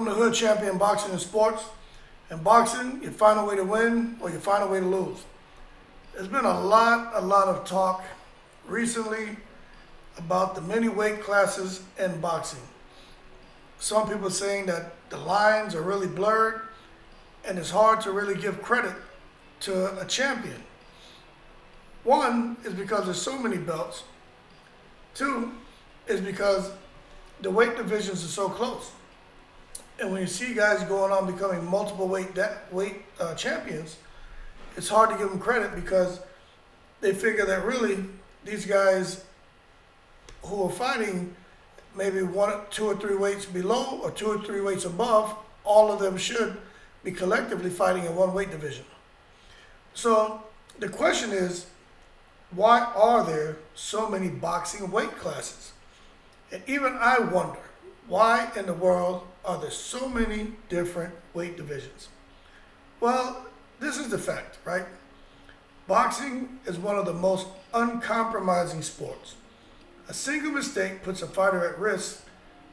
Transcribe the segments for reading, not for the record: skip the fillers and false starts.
from the hood, champion boxing and sports. In boxing, you find a way to win or you find a way to lose. There's been a lot of talk recently about the many weight classes in boxing. Some people saying that the lines are really blurred and it's hard to really give credit to a champion. One is because there's so many belts. Two is because the weight divisions are so close. And when you see guys going on becoming multiple weight champions, it's hard to give them credit because they figure that really these guys who are fighting maybe two or three weights below or two or three weights above, all of them should be collectively fighting in one weight division. So the question is, why are there so many boxing weight classes? And even I wonder, why in the world are there so many different weight divisions? Well, this is the fact, right? Boxing is one of the most uncompromising sports. A single mistake puts a fighter at risk,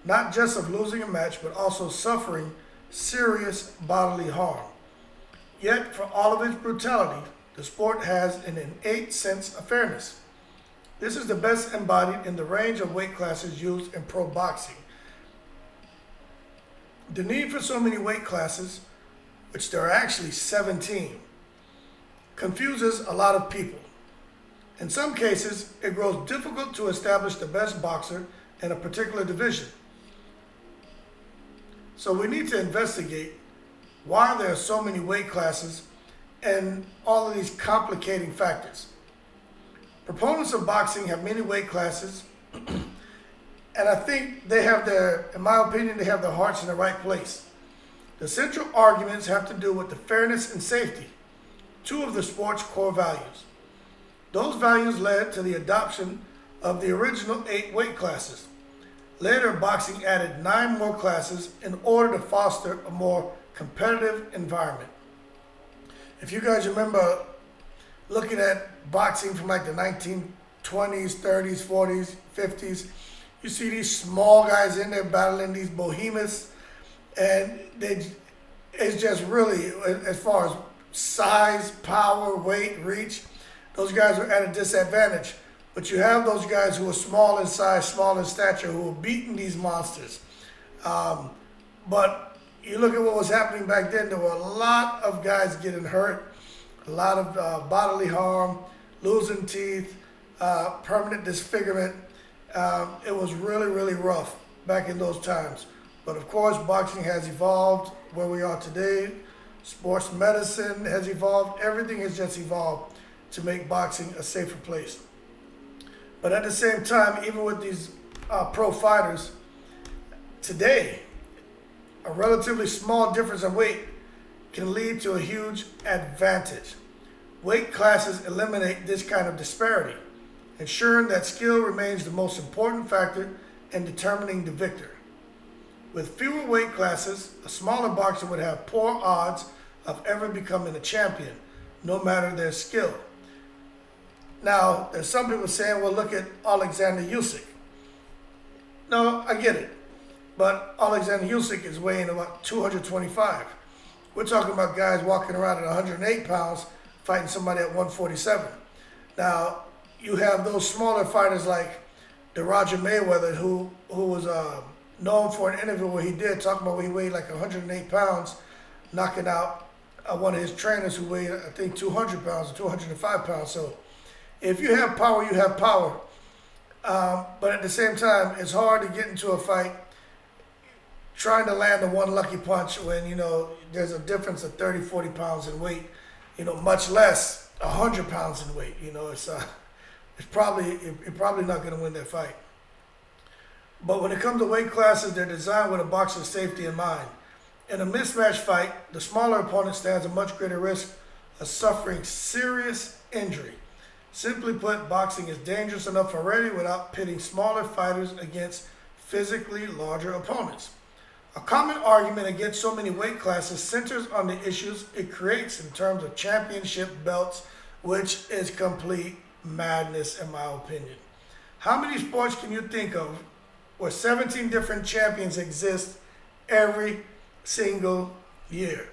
not just of losing a match, but also suffering serious bodily harm. Yet, for all of its brutality, the sport has an innate sense of fairness. This is the best embodied in the range of weight classes used in pro boxing. The need for so many weight classes, which there are actually 17, confuses a lot of people. In some cases, it grows difficult to establish the best boxer in a particular division. So we need to investigate why there are so many weight classes and all of these complicating factors. Proponents of boxing have many weight classes, and I think they have in my opinion, they have their hearts in the right place. The central arguments have to do with the fairness and safety, two of the sport's core values. Those values led to the adoption of the original 8 weight classes. Later, boxing added 9 more classes in order to foster a more competitive environment. If you guys remember looking at boxing from like the 1920s, 30s, 40s, 50s, you see these small guys in there battling these behemoths, and it's just really, as far as size, power, weight, reach, those guys are at a disadvantage. But you have those guys who are small in size, small in stature, who are beating these monsters. But you look at what was happening back then, there were a lot of guys getting hurt, a lot of bodily harm, losing teeth, permanent disfigurement. It was really rough back in those times. But of course, boxing has evolved where we are today. Sports medicine has evolved. Everything has just evolved to make boxing a safer place. But at the same time, even with these pro fighters, today, a relatively small difference in weight can lead to a huge advantage. Weight classes eliminate this kind of disparity, ensuring that skill remains the most important factor in determining the victor. With fewer weight classes, a smaller boxer would have poor odds of ever becoming a champion, no matter their skill. Now, there's some people saying, well, look at Alexander Usyk. No, I get it. But Alexander Usyk is weighing about 225. We're talking about guys walking around at 108 pounds, fighting somebody at 147. Now, you have those smaller fighters like the Roger Mayweather, who was known for an interview where he did, talking about where he weighed like 108 pounds, knocking out one of his trainers who weighed, I think, 200 pounds or 205 pounds. So if you have power, you have power. But at the same time, it's hard to get into a fight trying to land the one lucky punch when, there's a difference of 30, 40 pounds in weight, much less 100 pounds in weight. You're probably not going to win that fight. But when it comes to weight classes, they're designed with a boxer's safety in mind. In a mismatched fight, the smaller opponent stands a much greater risk of suffering serious injury. Simply put, boxing is dangerous enough already without pitting smaller fighters against physically larger opponents. A common argument against so many weight classes centers on the issues it creates in terms of championship belts, which is complete madness in my opinion. How many sports can you think of where 17 different champions exist every single year.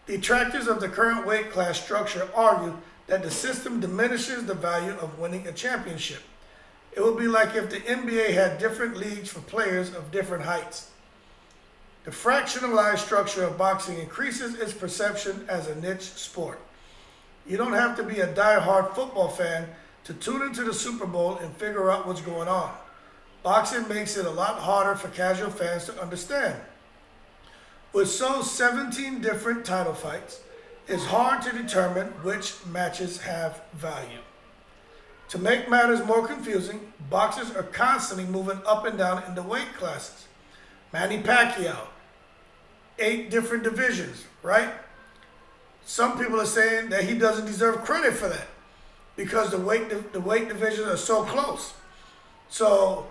Detractors of the current weight class structure argue that the system diminishes the value of winning a championship. It would be like if the NBA had different leagues for players of different heights. The fractionalized structure of boxing increases its perception as a niche sport. You don't have to be a die-hard football fan to tune into the Super Bowl and figure out what's going on. Boxing makes it a lot harder for casual fans to understand. With so 17 different title fights, it's hard to determine which matches have value. To make matters more confusing, boxers are constantly moving up and down in the weight classes. Manny Pacquiao, 8 different divisions, right? Some people are saying that he doesn't deserve credit for that because the weight divisions are so close. So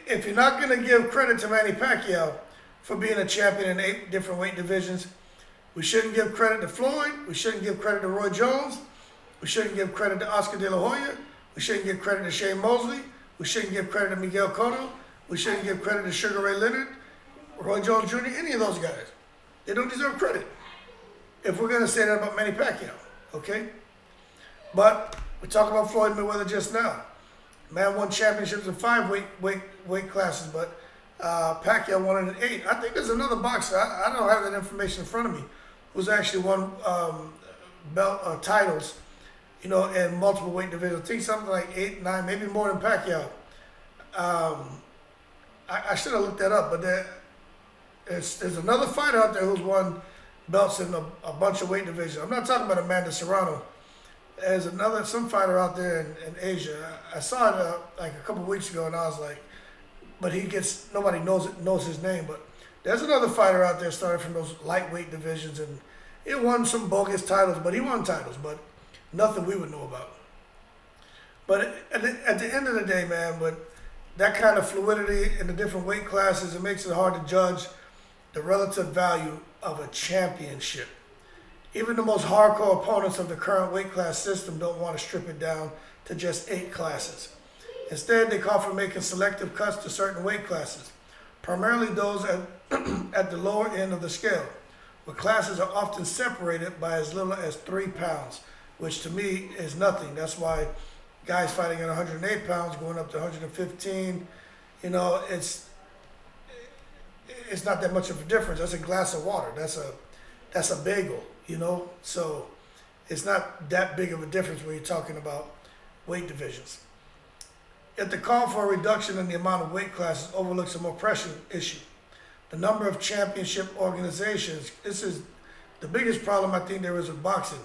if you're not going to give credit to Manny Pacquiao for being a champion in 8 different weight divisions, we shouldn't give credit to Floyd. We shouldn't give credit to Roy Jones. We shouldn't give credit to Oscar De La Hoya. We shouldn't give credit to Shane Mosley. We shouldn't give credit to Miguel Cotto. We shouldn't give credit to Sugar Ray Leonard, Roy Jones Jr., any of those guys. They don't deserve credit if we're going to say that about Manny Pacquiao, okay? But we talked about Floyd Mayweather just now. Man won championships in 5 weight classes, but Pacquiao won it in 8. I think there's another boxer, I don't have that information in front of me, who's actually won belt titles, you know, in multiple weight divisions. I think something like 8, 9, maybe more than Pacquiao. I should have looked that up, but there's another fighter out there who's won belts in a bunch of weight divisions. I'm not talking about Amanda Serrano. There's some fighter out there in Asia. I saw it like a couple weeks ago, and I was like, but nobody knows his name. But there's another fighter out there starting from those lightweight divisions, and he won some bogus titles, but he won titles, but nothing we would know about. But at the end of the day, man, but that kind of fluidity in the different weight classes, it makes it hard to judge the relative value of a championship. Even the most hardcore opponents of the current weight class system don't want to strip it down to just 8 classes. Instead, they call for making selective cuts to certain weight classes, primarily those at the lower end of the scale, where classes are often separated by as little as 3 pounds, which to me is nothing. That's why guys fighting at 108 pounds going up to 115, you know, it's not that much of a difference. That's a glass of water. That's a bagel, you know? So it's not that big of a difference when you're talking about weight divisions. Yet the call for a reduction in the amount of weight classes overlooks a more pressing issue. The number of championship organizations. This is the biggest problem I think there is with boxing.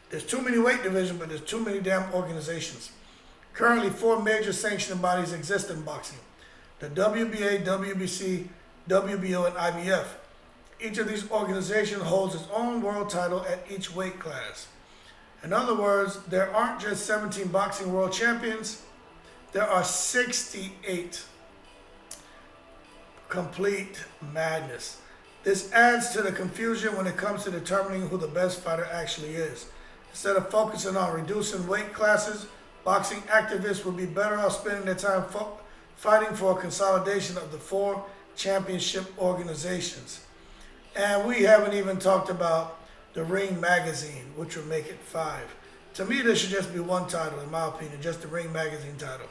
There's too many weight divisions, but there's too many damn organizations. Currently, 4 major sanctioning bodies exist in boxing: the WBA, WBC, WBO, and IBF. Each of these organizations holds its own world title at each weight class. In other words, there aren't just 17 boxing world champions, there are 68. Complete madness. This adds to the confusion when it comes to determining who the best fighter actually is. Instead of focusing on reducing weight classes, boxing activists would be better off spending their time fighting for a consolidation of the 4 championship organizations. And we haven't even talked about the Ring magazine, which would make it 5. To me, there should just be 1 title, in my opinion, just the Ring magazine title,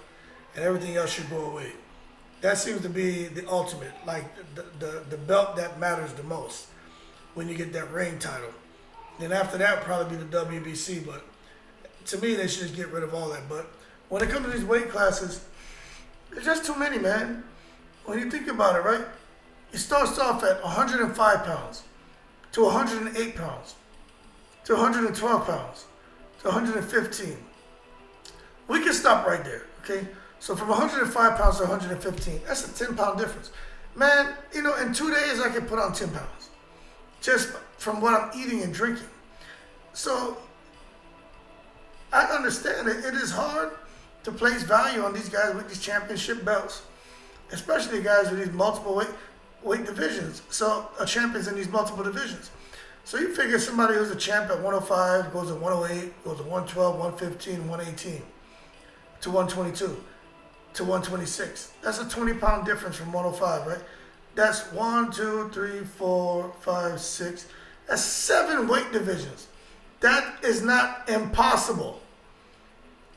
and everything else should go away. That seems to be the ultimate, like the belt that matters the most when you get that Ring title. Then after that, probably be the WBC, but to me, they should just get rid of all that. But when it comes to these weight classes, there's just too many, man. When you think about it, right? It starts off at 105 pounds, to 108 pounds, to 112 pounds, to 115. We can stop right there, okay? So from 105 pounds to 115, that's a 10-pound difference. Man, you know, in 2 days, I can put on 10 pounds just from what I'm eating and drinking. So I understand it. It is hard to place value on these guys with these championship belts, especially guys with these multiple weight divisions. So champions in these multiple divisions. So you figure somebody who's a champ at 105 goes to 108, goes to 112, 115, 118, to 122, to 126. That's a 20-pound difference from 105, right? That's 1, 2, 3, 4, 5, 6. That's 7 weight divisions. That is not impossible.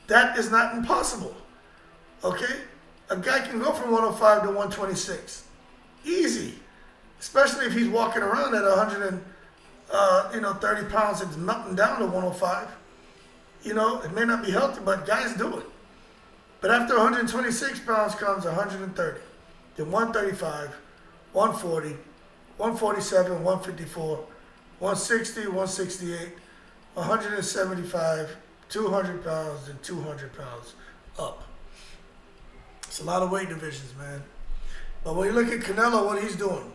That is not impossible. Okay? A guy can go from 105 to 126. Easy. Especially if he's walking around at 30 pounds and melting down to 105. You know, it may not be healthy, but guys do it. But after 126 pounds comes 130, then 135, 140, 147, 154, 160, 168, 175, 200 pounds, and 200 pounds up. It's a lot of weight divisions, man. But when you look at Canelo, what he's doing,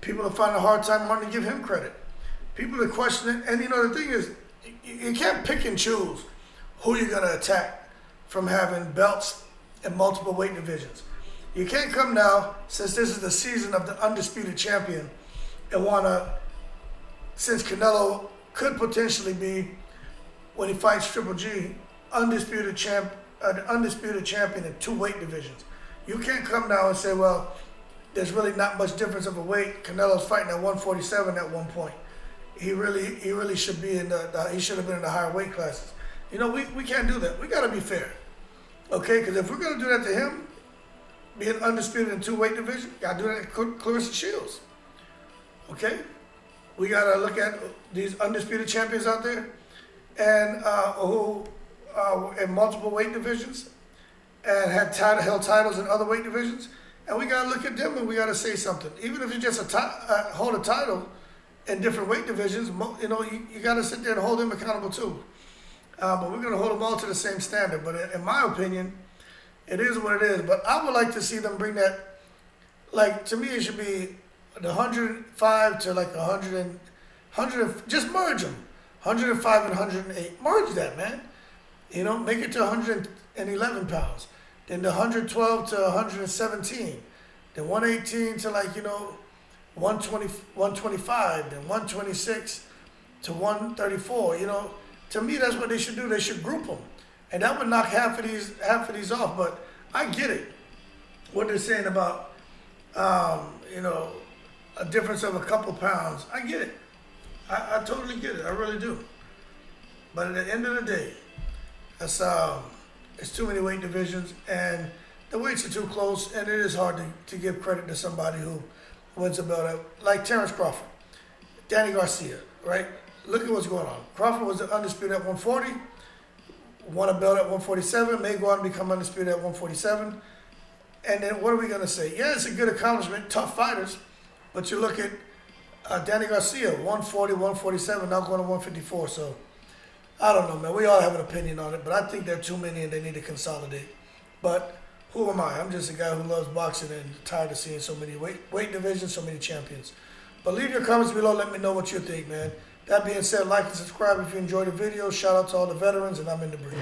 people are finding a hard time wanting to give him credit. People are questioning, and you know, the thing is, you can't pick and choose who you're going to attack from having belts in multiple weight divisions. You can't come now, since this is the season of the undisputed champion, and want to, since Canelo could potentially be, when he fights Triple G, undisputed champion in 2 weight divisions. You can't come now and say, well, there's really not much difference of a weight. Canelo's fighting at 147 at one point. He really should be in he should have been in the higher weight classes. You know, we can't do that. We got to be fair, okay? Because if we're going to do that to him, being undisputed in 2 weight divisions, got to do that to Clarissa Shields, okay? We got to look at these undisputed champions out there, and who in multiple weight divisions, and had held titles in other weight divisions, and we got to look at them and we got to say something. Even if you just hold a title in different weight divisions, you know, you got to sit there and hold them accountable too. But we're going to hold them all to the same standard. But in my opinion, it is what it is. But I would like to see them bring that, like, to me it should be the 105 to like 100, just merge them. 105 and 108, merge that, man. You know, make it to 111 pounds. Then the 112 to 117. Then 118 to 125. Then 126 to 134. You know, to me that's what they should do. They should group them, and that would knock half of these off. But I get it. What they're saying about a difference of a couple pounds. I get it. I totally get it. I really do. But at the end of the day, it's too many weight divisions, and the weights are too close, and it is hard to give credit to somebody who wins a belt. Like Terrence Crawford, Danny Garcia, right? Look at what's going on. Crawford was undisputed at 140, won a belt at 147, may go on to become undisputed at 147. And then what are we going to say? Yeah, it's a good accomplishment, tough fighters, but you look at Danny Garcia, 140, 147, now going to 154, so I don't know, man. We all have an opinion on it, but I think there are too many and they need to consolidate. But who am I? I'm just a guy who loves boxing and tired of seeing so many weight divisions, so many champions. But leave your comments below. Let me know what you think, man. That being said, like and subscribe if you enjoyed the video. Shout out to all the veterans, and I'm in the breeze.